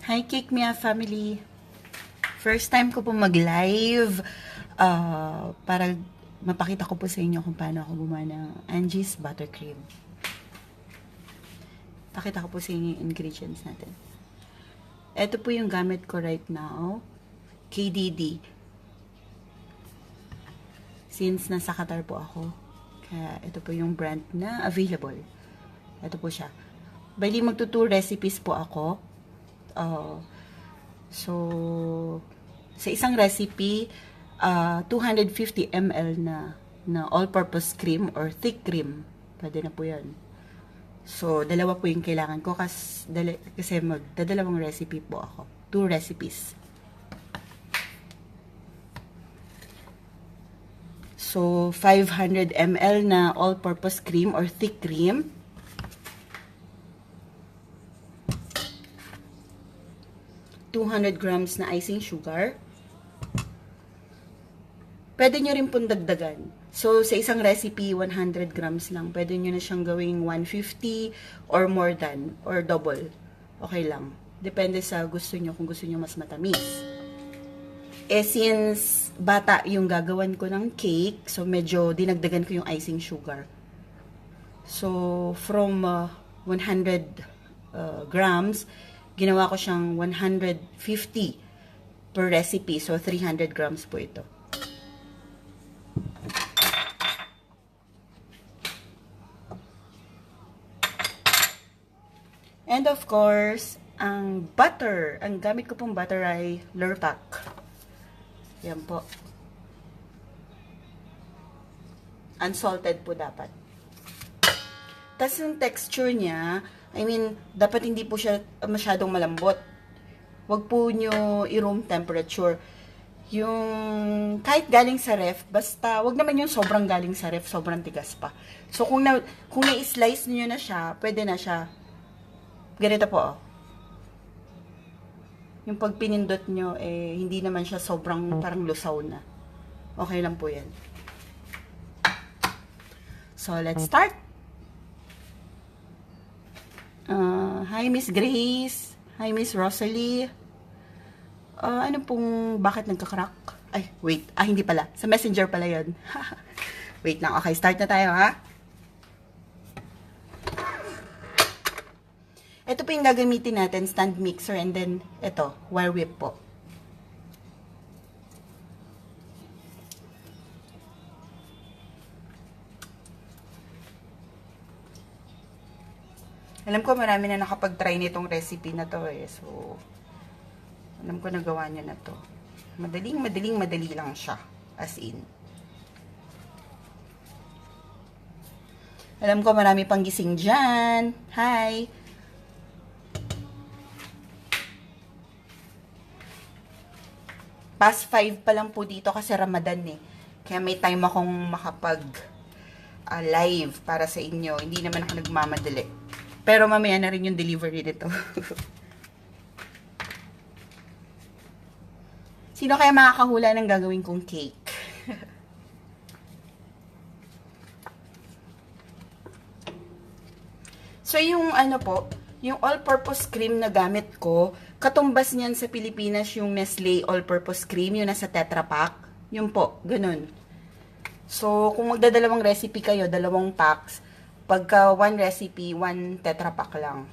Hi, Cake Mia family! First time ko po mag-live para mapakita ko po sa inyo kung paano ako gumawa ng Angie's Buttercream. Pakita ko po sa inyo yung ingredients natin. Ito po yung gamit ko right now. KDD. Since nasa Qatar po ako, kaya ito po yung brand na available. Ito po siya. Bali, magto-2 recipes po ako. So, sa isang recipe, 250 ml na all-purpose cream or thick cream. Pwede na po yan. So, dalawa po yung kailangan ko kasi magdadalawang recipe po ako. 2 recipes. So, 500 ml na all-purpose cream or thick cream. $200 na icing sugar. Pwede nyo rin pong dagdagan. So, sa isang recipe, 100 grams lang. Pwede nyo na siyang gawing 150 or more than, or double. Okay lang. Depende sa gusto nyo, kung gusto nyo mas matamis. Since bata yung gagawan ko ng cake, so medyo dinagdagan ko yung icing sugar. So, from 100 grams, ginawa ko siyang 150 per recipe. So, 300 grams po ito. And of course, ang butter. Ang gamit ko pong butter ay Lurpak. Yan po. Unsalted po dapat. Tapos yung texture niya, I mean, dapat hindi po siya masyadong malambot. Huwag po nyo i-room temperature. Yung kahit galing sa ref, basta wag naman yung sobrang galing sa ref, sobrang tigas pa. So kung na-slice niyo na siya, pwede na siya. Ganito po, oh. Yung pag pinindot nyo, hindi naman siya sobrang parang lusaw na. Okay lang po yan. So, let's start. Hi, Miss Grace. Hi, Miss Rosalie. Ano pong, bakit nagkakrak? Ay, wait. Hindi pala. Sa messenger pala yun. Wait lang. Okay, start na tayo, ha? Ito po yung gagamitin natin, stand mixer, and then, ito, wire whip po. Alam ko marami na nakapag-try nitong recipe na to So, alam ko nagawa niya na to. Madali lang siya. As in. Alam ko marami pang gising dyan. Hi! Past 5 pa lang po dito kasi Ramadan Kaya may time akong makapag live para sa inyo. Hindi naman ako nagmamadali. Pero mamaya na rin yung delivery nito. Sino kaya makakahula ng gagawin kong cake? So, yung yung all-purpose cream na gamit ko, katumbas niyan sa Pilipinas yung Nestle all-purpose cream, yung nasa Tetra Pak. Yun po, ganun. So, kung magdadalawang recipe kayo, 2 packs, pagka 1 recipe, 1 Tetra Pak lang.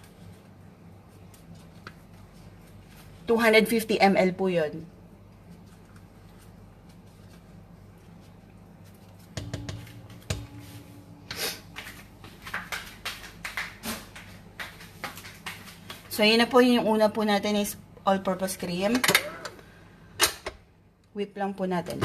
250 ml po yun. So, yun na po yung una po natin is all-purpose cream. Whip lang po natin.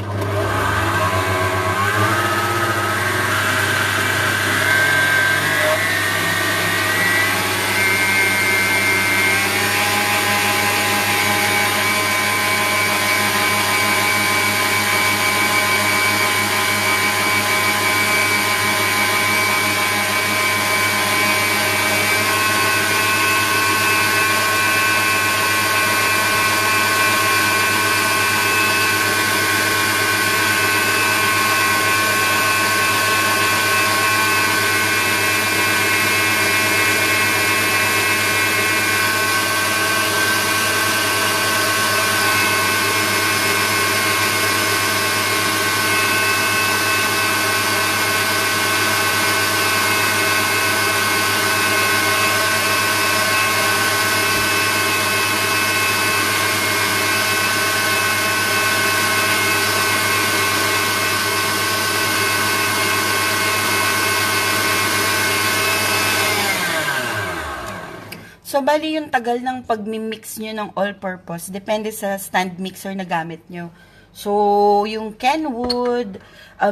So, bali yung tagal ng pag-mix nyo ng all-purpose, depende sa stand mixer na gamit nyo. So, yung Kenwood,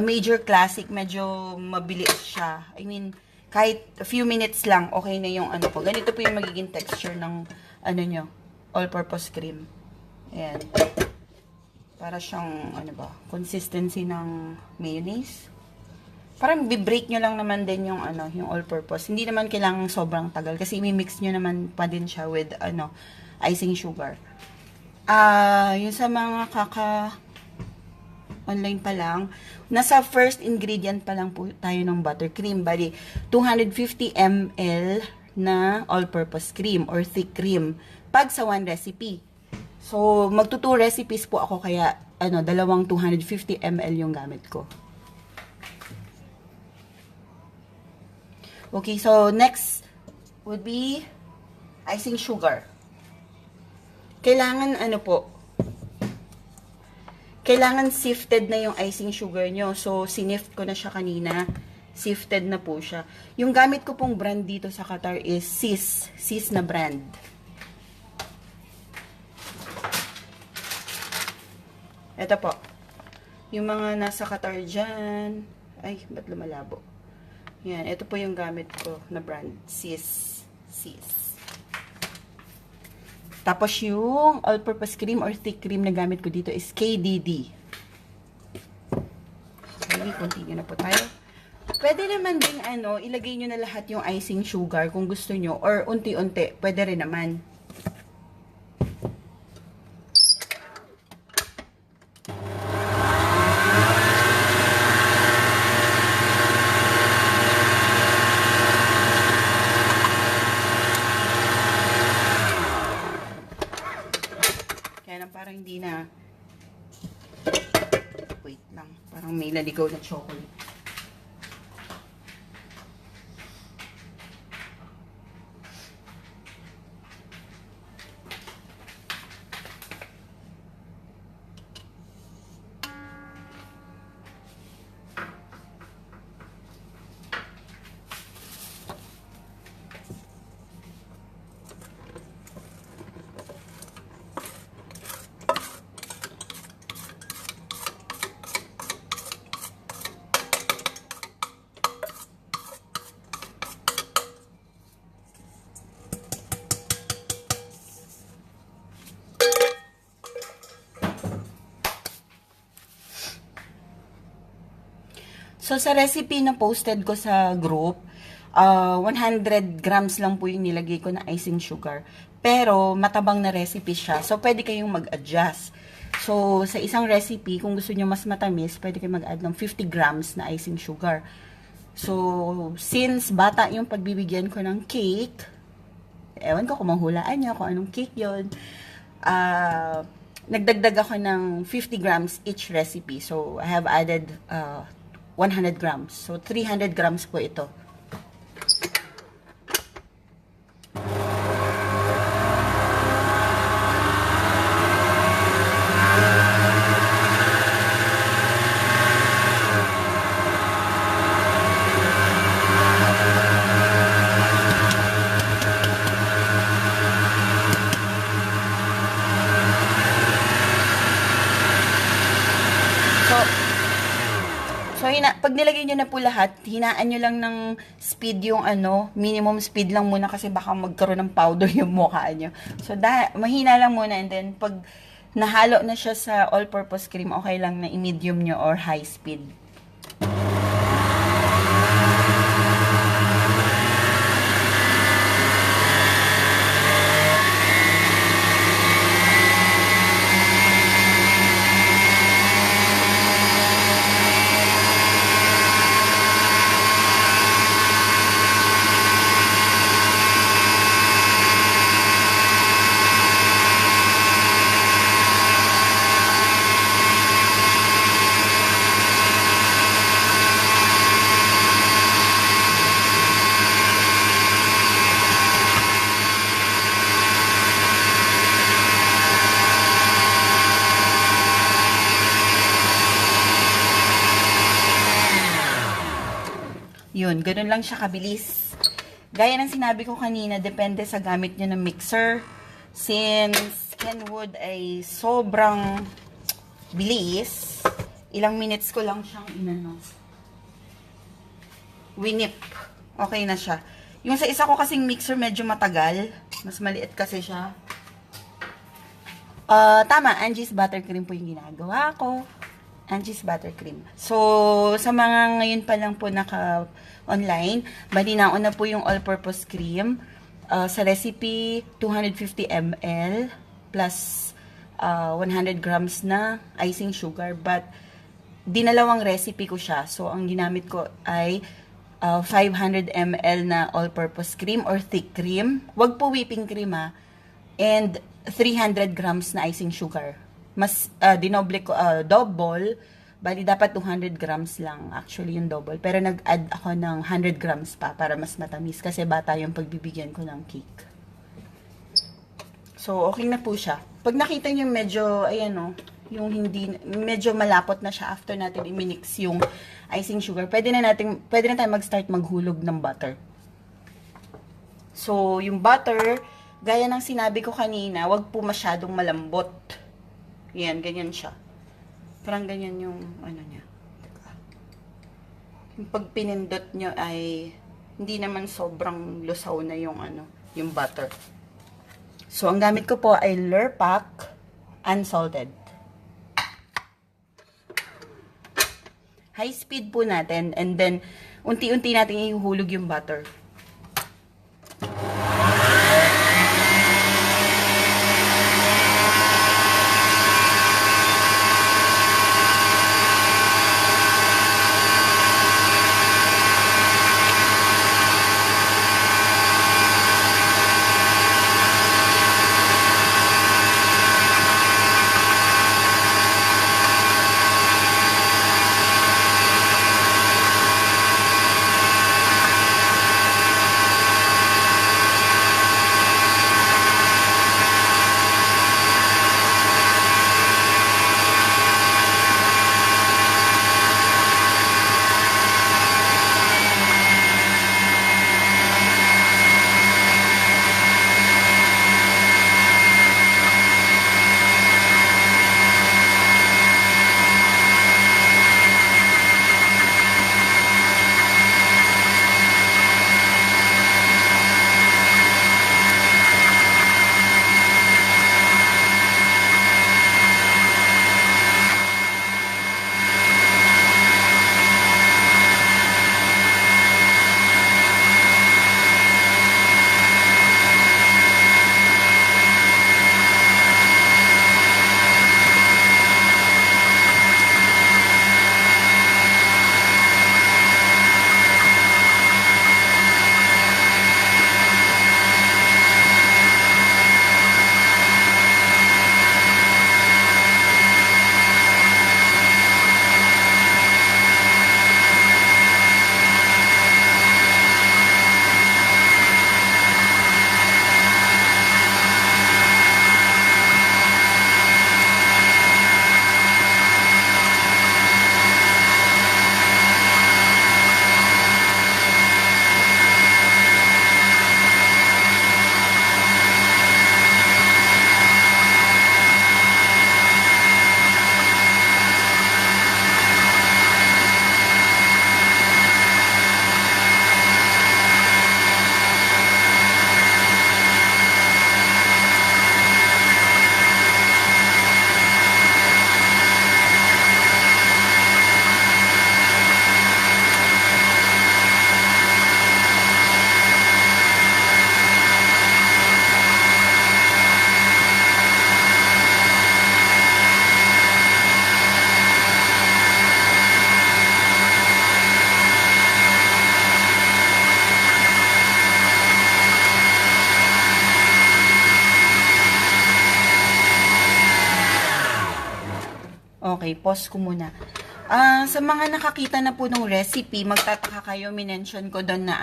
Major Classic, medyo mabilis siya. I mean, kahit a few minutes lang, okay na yung ano ko. Ganito po yung magiging texture ng, ano nyo, all-purpose cream. Ayan. Para siyang, ano ba, consistency ng mayonnaise. Parang bi-break nyo lang naman din yung ano, yung all-purpose. Hindi naman kailangang sobrang tagal kasi i-mix nyo naman pa din siya with ano, icing sugar. Yung sa mga online pa lang, nasa first ingredient pa lang po tayo ng buttercream. Bali, 250 ml na all-purpose cream or thick cream pag sa one recipe. So, magto 2 recipes po ako kaya ano, dalawang 250 ml yung gamit ko. Okay, so next would be icing sugar. Kailangan ano po, kailangan sifted na yung icing sugar nyo. So, sinift ko na siya kanina. Sifted na po siya. Yung gamit ko pong brand dito sa Qatar is Sis. Sis na brand. Ito po. Yung mga nasa Qatar dyan. Ay, ba't lumalabo? Yan, ito po yung gamit ko na brand. Sis. Sis. Tapos yung all-purpose cream or thick cream na gamit ko dito is KDD. Okay, continue na po tayo. Pwede naman din ano, ilagay nyo na lahat yung icing sugar kung gusto nyo. Or unti-unti, pwede rin naman. Parang hindi na, wait lang, parang may naligaw na chocolate. So, sa recipe na posted ko sa group, 100 grams lang po yung nilagay ko na icing sugar. Pero, matabang na recipe siya. So, pwede kayong mag-adjust. So, sa isang recipe, kung gusto nyo mas matamis, pwede kayong mag-add ng 50 grams na icing sugar. So, since bata yung pagbibigyan ko ng cake, ewan ko kung mahulaan nyo kung anong cake yun, nagdagdag ako ng 50 grams each recipe. So, I have added 100 grams. So, 300 grams po ito. Pag nilagay nyo na po lahat, hinaan nyo lang ng speed yung ano, minimum speed lang muna kasi baka magkaroon ng powder yung mukha nyo. So, mahina lang muna and then pag nahalo na siya sa all-purpose cream, okay lang na i-medium nyo or high speed. Yun, ganun lang siya kabilis. Gaya ng sinabi ko kanina, depende sa gamit nyo ng mixer. Since Kenwood ay sobrang bilis, ilang minutes ko lang siyang winip. Okay na siya. Yung sa isa ko kasing mixer medyo matagal. Mas maliit kasi siya. Tama, Angie's Buttercream po yung ginagawa ko. Angie's Buttercream. So, sa mga ngayon pa lang po naka-online, bali nauna po yung all-purpose cream. Sa recipe, 250 ml plus 100 grams na icing sugar. But, dinalawang recipe ko siya. So, ang ginamit ko ay 500 ml na all-purpose cream or thick cream. Wag po whipping cream and 300 grams na icing sugar. Mas dinoble ko, double, bali dapat 200 grams lang actually yung double. Pero nag-add ako ng 100 grams pa para mas matamis kasi bata yung pagbibigyan ko ng cake. So, okay na po siya. Pag nakita nyo medyo, ayan yung hindi, medyo malapot na siya after natin i-mix yung icing sugar, pwede na tayo mag-start maghulog ng butter. So, yung butter, gaya ng sinabi ko kanina, wag po masyadong malambot. Yan, ganyan siya. Parang ganyan yung, niya. Yung pag pinindot nyo ay, hindi naman sobrang lusaw na yung, yung butter. So, ang gamit ko po ay Lurpak unsalted. High speed po natin, and then, unti-unti natin ihuhulog yung butter. Okay, pause ko muna. Sa mga nakakita na po ng recipe, magtataka kayo, minention ko doon na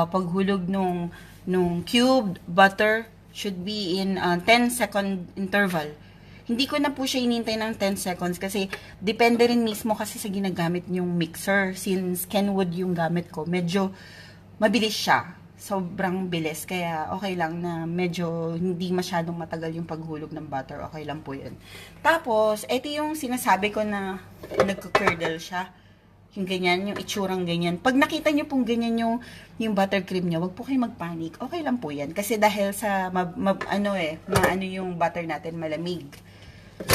paghulog nung cubed butter should be in 10-second interval. Hindi ko na po siya inintay ng 10 seconds kasi depende rin mismo kasi sa ginagamit nyong mixer. Since Kenwood yung gamit ko, medyo mabilis siya. sobrang bilis. Kaya okay lang na medyo hindi masyadong matagal yung paghulog ng butter. Okay lang po yun. Tapos, ito yung sinasabi ko na nagko-curdle siya. Yung ganyan, yung itsurang ganyan. Pag nakita nyo pong ganyan yung buttercream nyo, wag po kayo magpanik. Okay lang po yan. Kasi dahil sa, maano yung butter natin, malamig.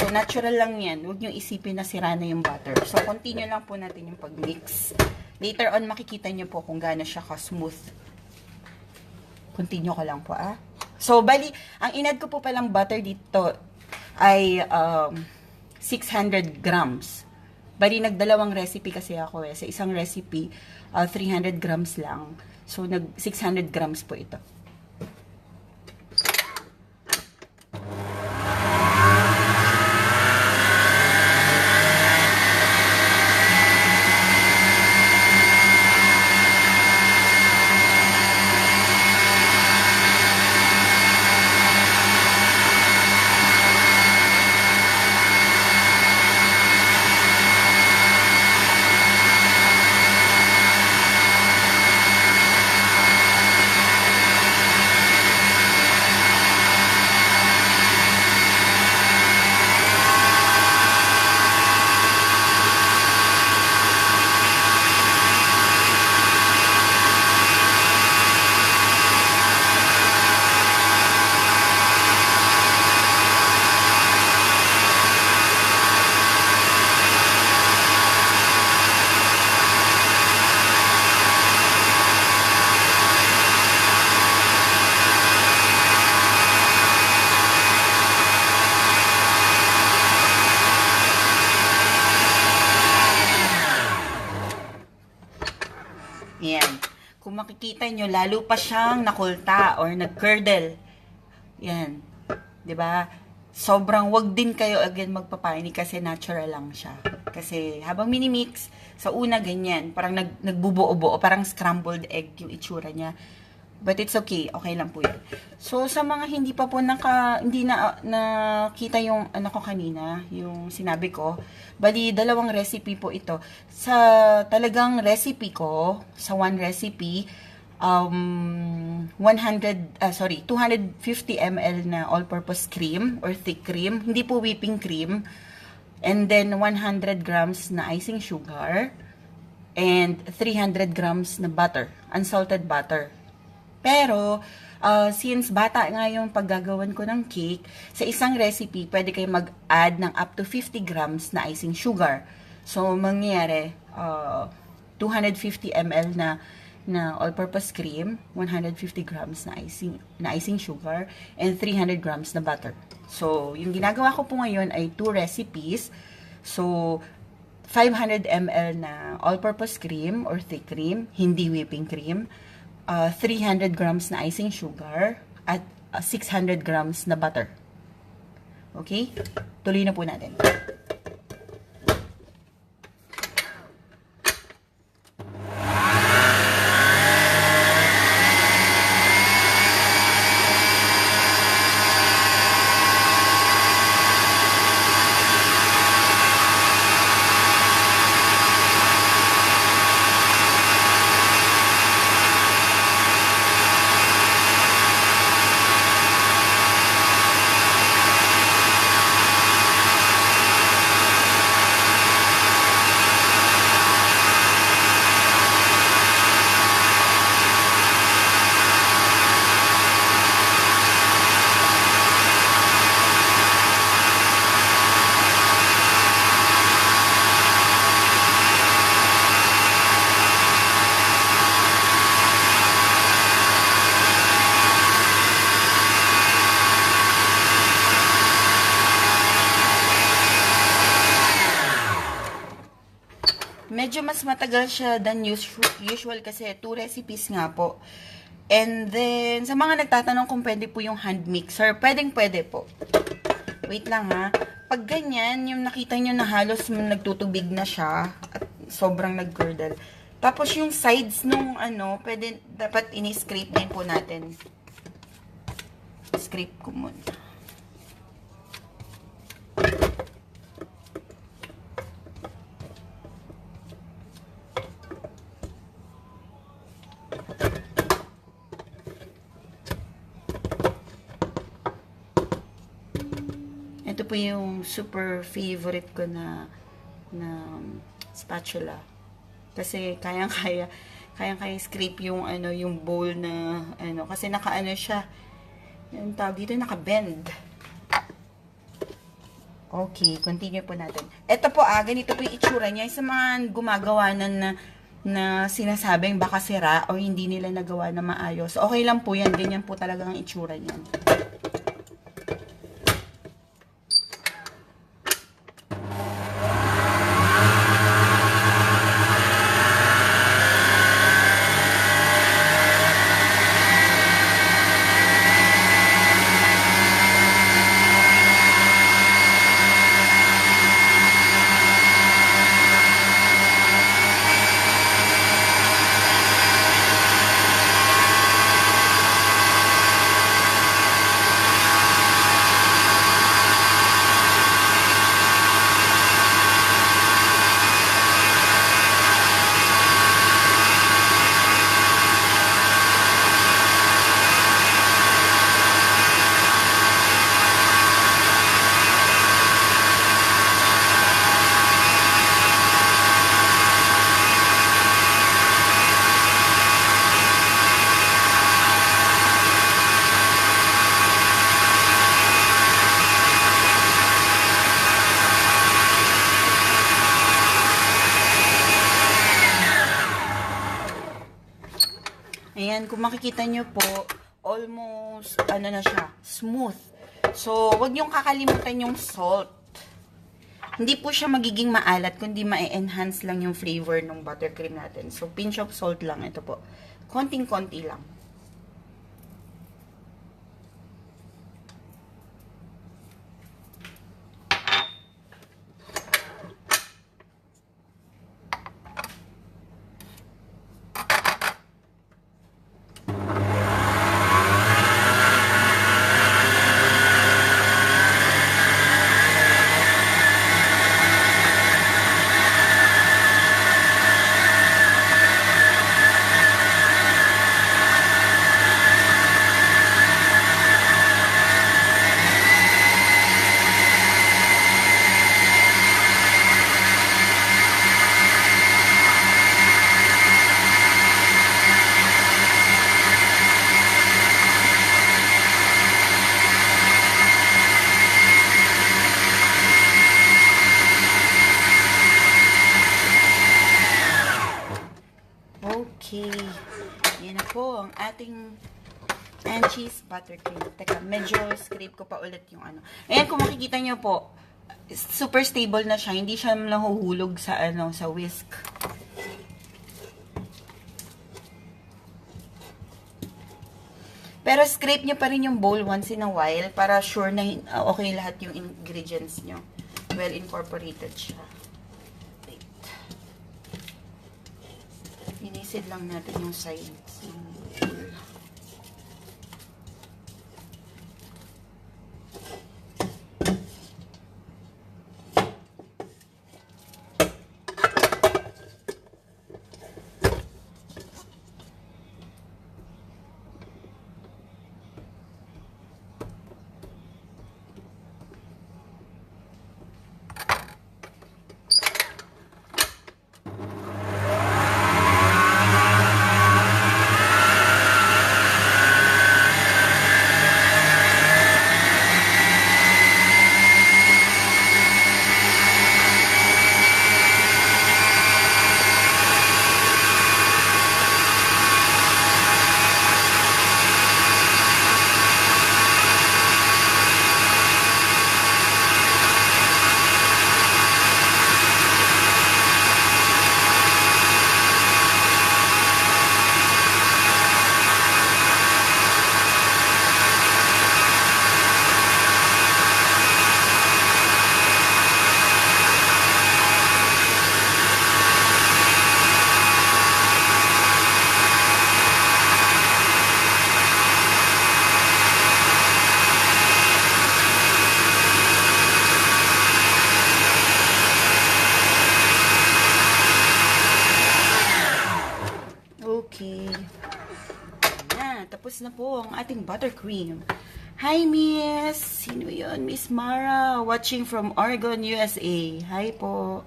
So, natural lang yan. Huwag nyo isipin na sira na yung butter. So, continue lang po natin yung pag-mix. Later on, makikita nyo po kung gaano siya ka-smooth. Continue ko lang po, ah. So, bali, ang inad ko po palang butter dito ay 600 grams. Bali, nagdalawang recipe kasi ako eh. Sa isang recipe, 300 grams lang. So, 600 grams po ito. Yan. Kung makikita nyo, lalo pa siyang nakulta or nag-curdle. Yan. 'Di ba? Sobrang wag din kayo again magpapaini kasi natural lang siya. Kasi habang minimix, sa una ganyan, parang nagbubuo-buo, parang scrambled egg yung itsura niya. But it's okay. Okay lang po yan. So, sa mga hindi pa po hindi na nakita yung ano ko kanina, yung sinabi ko, bali, dalawang recipe po ito. Sa talagang recipe ko, sa one recipe, 250 ml na all-purpose cream or thick cream. Hindi po whipping cream. And then, 100 grams na icing sugar. And 300 grams na butter. Unsalted butter. Pero, since bata nga yung paggagawan ko ng cake, sa isang recipe, pwede kayo mag-add ng up to 50 grams na icing sugar. So, mangyayari, 250 ml na all-purpose cream, 150 grams na icing sugar, and 300 grams na butter. So, yung ginagawa ko po ngayon ay 2 recipes. So, 500 ml na all-purpose cream or thick cream, hindi whipping cream, 300 grams na icing sugar, at 600 grams na butter. Okay? Tuloy na po natin. Medyo mas matagal siya than usual kasi 2 recipes nga po. And then, sa mga nagtatanong kung pwede po yung hand mixer, pwede po. Wait lang ha. Pag ganyan, yung nakita nyo na halos nagtutubig na siya at sobrang nag-curdle. Tapos yung sides nung dapat ini-scrape din po natin. Scrape ko muna. ito po yung super favorite ko na spatula. Kasi kayang-kaya scrape yung yung bowl na kasi naka-ano siya. Yung tawag dito, naka-bend. Okay, continue po natin. Ito po ganito po yung itsura niya. Sa mga gumagawa na sinasabing baka sira o hindi nila nagawa na maayos. Okay lang po yan. Ganyan po talaga ang itsura niyan. Ayan, kung makikita nyo po, almost, na siya, smooth. So, wag nyong kakalimutan yung salt. Hindi po siya magiging maalat, kundi ma-enhance lang yung flavor ng buttercream natin. So, pinch of salt lang ito po. Konting-konti lang. Okay. Yan na po ang ating cheese buttercream. Teka, medyo scrape ko pa ulit yung Ayan, kung makikita nyo po, super stable na siya. Hindi siya nahuhulog sa sa whisk. Pero scrape nyo pa rin yung bowl once in a while para sure na okay lahat yung ingredients nyo. Well incorporated siya. Inisid lang natin yung sides ng bowl. Okay. Ayan, tapos na po ang ating buttercream. Hi, Miss! Sino yun? Miss Mara, watching from Oregon, USA. Hi po.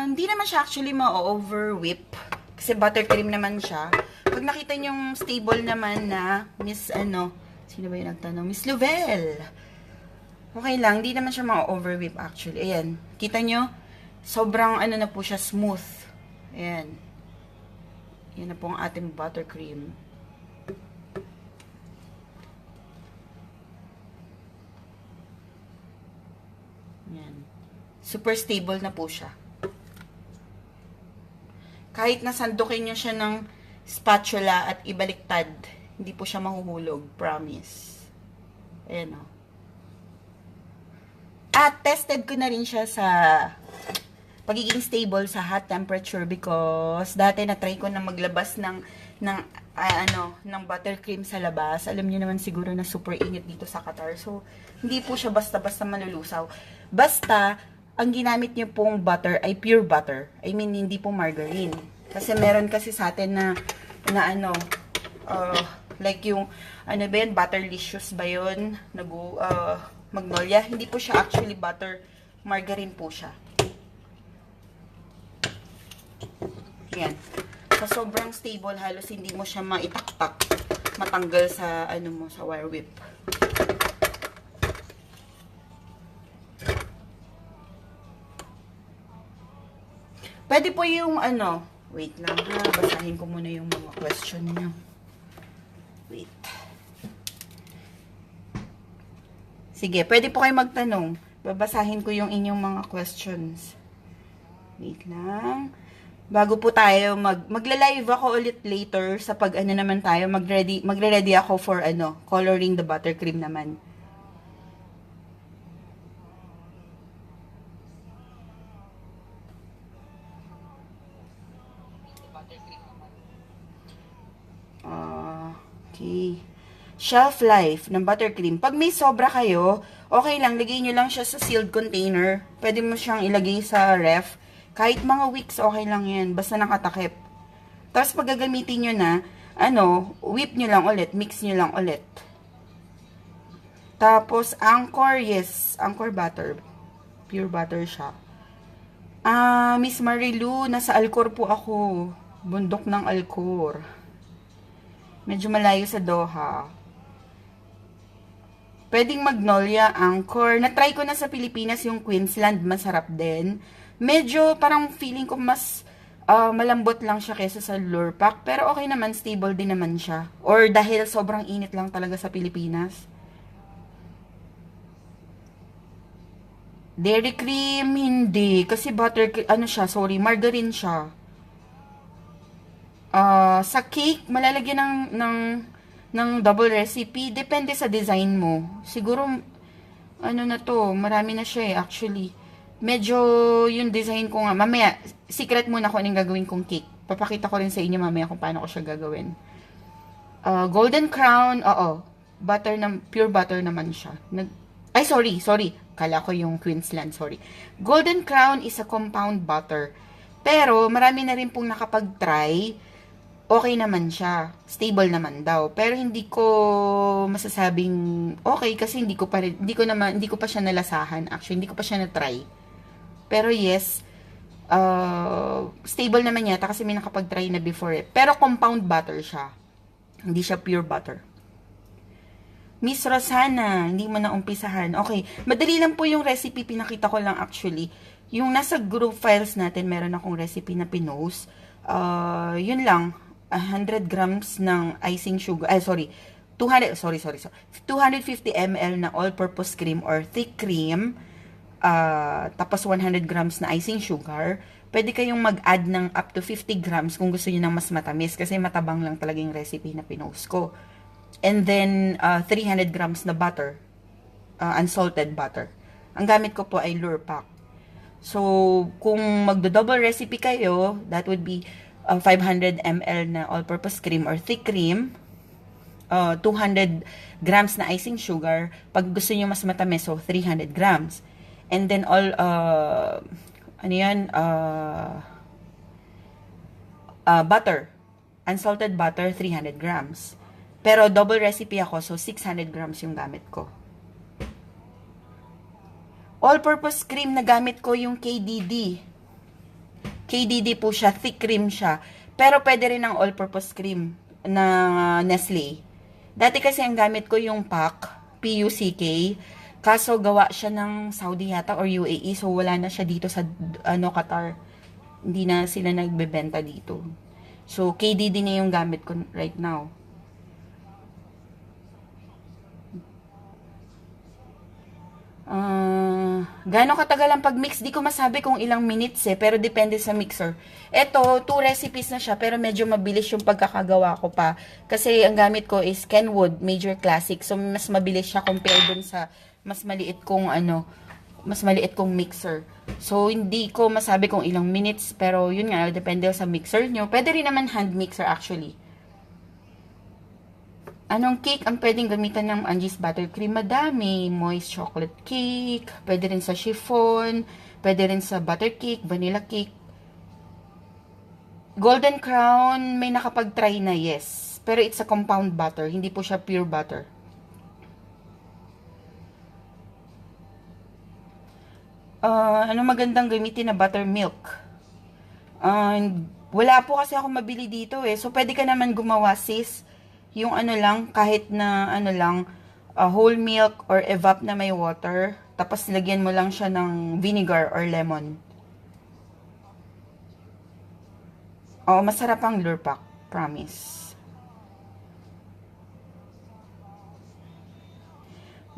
Hindi naman siya actually ma-over whip. Kasi buttercream naman siya. Pag nakita niyong stable naman na Miss sino ba yung nagtanong? Miss Lovell. Okay lang, hindi naman siya ma-over whip actually. Ayan, kita nyo? Sobrang na po siya, smooth. Ayan. Yan na po ang ating buttercream. Yan. Super stable na po siya. Kahit nasandukin nyo siya ng spatula at ibaliktad, hindi po siya mahuhulog. Promise. Ayan o. At tested ko na rin siya sa pagiging stable sa hot temperature because dati na-try ko na maglabas ng buttercream sa labas. Alam niyo naman siguro na super init dito sa Qatar. So, hindi po siya basta-basta malulusaw. Basta, ang ginamit niyo pong butter ay pure butter. I mean, hindi po margarine. Kasi meron kasi sa atin na like yung, ba yun, Butterlicious ba yun? Magnolia. Hindi po siya actually butter. Margarine po siya. Yan. So, sobrang stable. Halos hindi mo siya maitaktak. Matanggal sa, sa wire whip. Pwede po yung wait lang ha, basahin ko muna yung mga question niyo. Wait. Sige, pwede po kayo magtanong. Babasahin ko yung inyong mga questions. Wait lang. Bago po tayo magla-live ako ulit later sa pag naman tayo, magre-ready ako for coloring the buttercream naman. Okay. Shelf life ng buttercream. Pag may sobra kayo, okay lang, lagay nyo lang siya sa sealed container. Pwede mo siyang ilagay sa ref. Kahit mga weeks, okay lang yan. Basta nakatakip. Tapos pag gagamitin nyo na, whip nyo lang ulit, mix nyo lang ulit. Tapos, Anchor, yes. Anchor butter. Pure butter siya. Miss Marilu, nasa Alcor po ako. Bundok ng Alcor. Medyo malayo sa Doha. Pwedeng Magnolia, Anchor. Na-try ko na sa Pilipinas yung Queensland. Masarap din. Medyo parang feeling ko mas malambot lang siya kesa sa Lurpak. Pero okay naman, stable din naman siya. Or dahil sobrang init lang talaga sa Pilipinas. Dairy cream, hindi. Kasi margarine siya. Sa cake, malalagyan ng double recipe. Depende sa design mo. Siguro, marami na siya actually. Medyo yung design ko nga, mamaya, secret muna kung anong gagawin kong cake. Papakita ko rin sa inyo mamaya kung paano ko siya gagawin. Golden Crown, oo. Pure butter naman siya. Sorry. Kala ko yung Queensland, sorry. Golden Crown is a compound butter. Pero, marami na rin pong nakapag-try. Okay naman siya. Stable naman daw. Pero hindi ko masasabing okay kasi hindi ko pa siya nalasahan. Actually, hindi ko pa siya na-try. Pero yes, stable naman yata kasi may nakapag-try na before it. Pero compound butter siya. Hindi siya pure butter. Miss Rosana, hindi mo na umpisahan. Okay, madali lang po yung recipe. Pinakita ko lang actually. Yung nasa group files natin, meron akong recipe na pinost. Yun lang. 100 grams ng icing sugar. 250 ml na all-purpose cream or thick cream. Tapos 100 grams na icing sugar. Pwede kayong mag-add ng up to 50 grams kung gusto niyo ng mas matamis kasi matabang lang talaga yung recipe na pinost ko. And then 300 grams na butter. Unsalted butter. Ang gamit ko po ay Lurpak. So, kung magdo-double recipe kayo, that would be 500 ml na all-purpose cream or thick cream, 200 grams na icing sugar. Pag gusto niyo mas matamis, so 300 grams. And then butter. Unsalted butter, 300 grams. Pero double recipe ako, so 600 grams yung gamit ko. All-purpose cream na gamit ko yung KDD. KDD po siya, thick cream siya. Pero pwede rin ang all-purpose cream na Nestle. Dati kasi ang gamit ko yung PUCK, P-U-C-K. Kaso gawa siya ng Saudi yata or UAE, so wala na siya dito sa Qatar. Hindi na sila nagbebenta dito. So KDD na yung gamit ko right now. Gaano katagal ang pag-mix? Di ko masabi kung ilang minutes pero depende sa mixer. Ito, 2 recipes na siya, pero medyo mabilis yung pagkakagawa ko pa. Kasi ang gamit ko is Kenwood Major Classic, so mas mabilis siya compare dun sa mas maliit kong mixer. So, hindi ko masabi kung ilang minutes, pero yun nga, depende sa mixer nyo. Pwede rin naman hand mixer actually. Anong cake ang pwedeng gamitan ng Angie's Buttercream? Madami. Moist chocolate cake. Pwede rin sa chiffon. Pwede rin sa butter cake, vanilla cake. Golden Crown, may nakapag-try na, yes. Pero it's a compound butter. Hindi po siya pure butter. Ano magandang gamitin na buttermilk? Wala po kasi ako mabili dito So, pwede ka naman gumawa, sis. Yung ano lang, kahit na ano lang, whole milk or evap na may water. Tapos lagyan mo lang siya ng vinegar or lemon. Masarap ang Lurpak. Promise.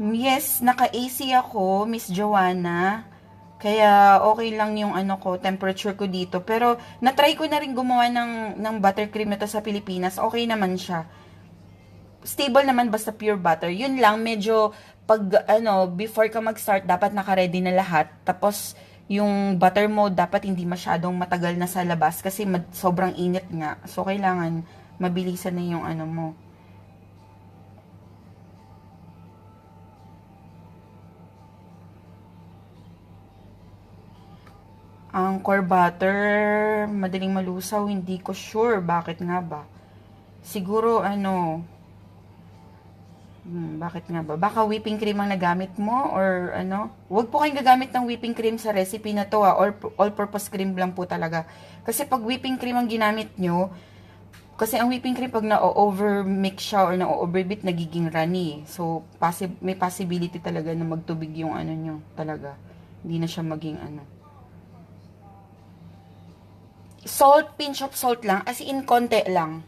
Yes, naka-AC ako, Miss Joanna. Kaya okay lang yung temperature ko dito. Pero na-try ko na rin gumawa ng buttercream na to sa Pilipinas. Okay naman siya. Stable naman basta pure butter. Yun lang, medyo before ka mag-start, dapat naka-ready na lahat. Tapos, yung butter mo, dapat hindi masyadong matagal na sa labas kasi sobrang init nga. So, kailangan mabilisan na yung mo. Ang core butter, madaling malusaw, hindi ko sure. Bakit nga ba? Siguro, bakit nga ba? Baka whipping cream ang nagamit mo or Huwag po kayong gagamit ng whipping cream sa recipe na to all-purpose cream lang po talaga. Kasi pag whipping cream ang ginamit nyo, kasi ang whipping cream pag na-over-mix siya or na-overbeat, nagiging runny. So, may possibility talaga na magtubig yung nyo talaga. Hindi na siya maging Salt, pinch of salt lang, as in konti lang.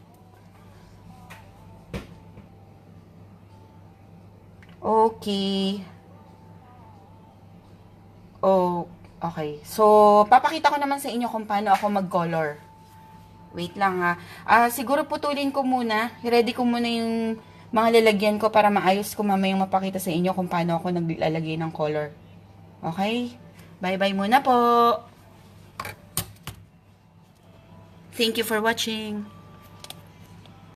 Okay. Okay. So, papakita ko naman sa inyo kung paano ako mag-color. Wait lang ha. Siguro putulin ko muna. Ready ko muna yung mga lalagyan ko para maayos ko mamayang mapakita sa inyo kung paano ako naglalagay ng color. Okay? Bye-bye muna po. Thank you for watching.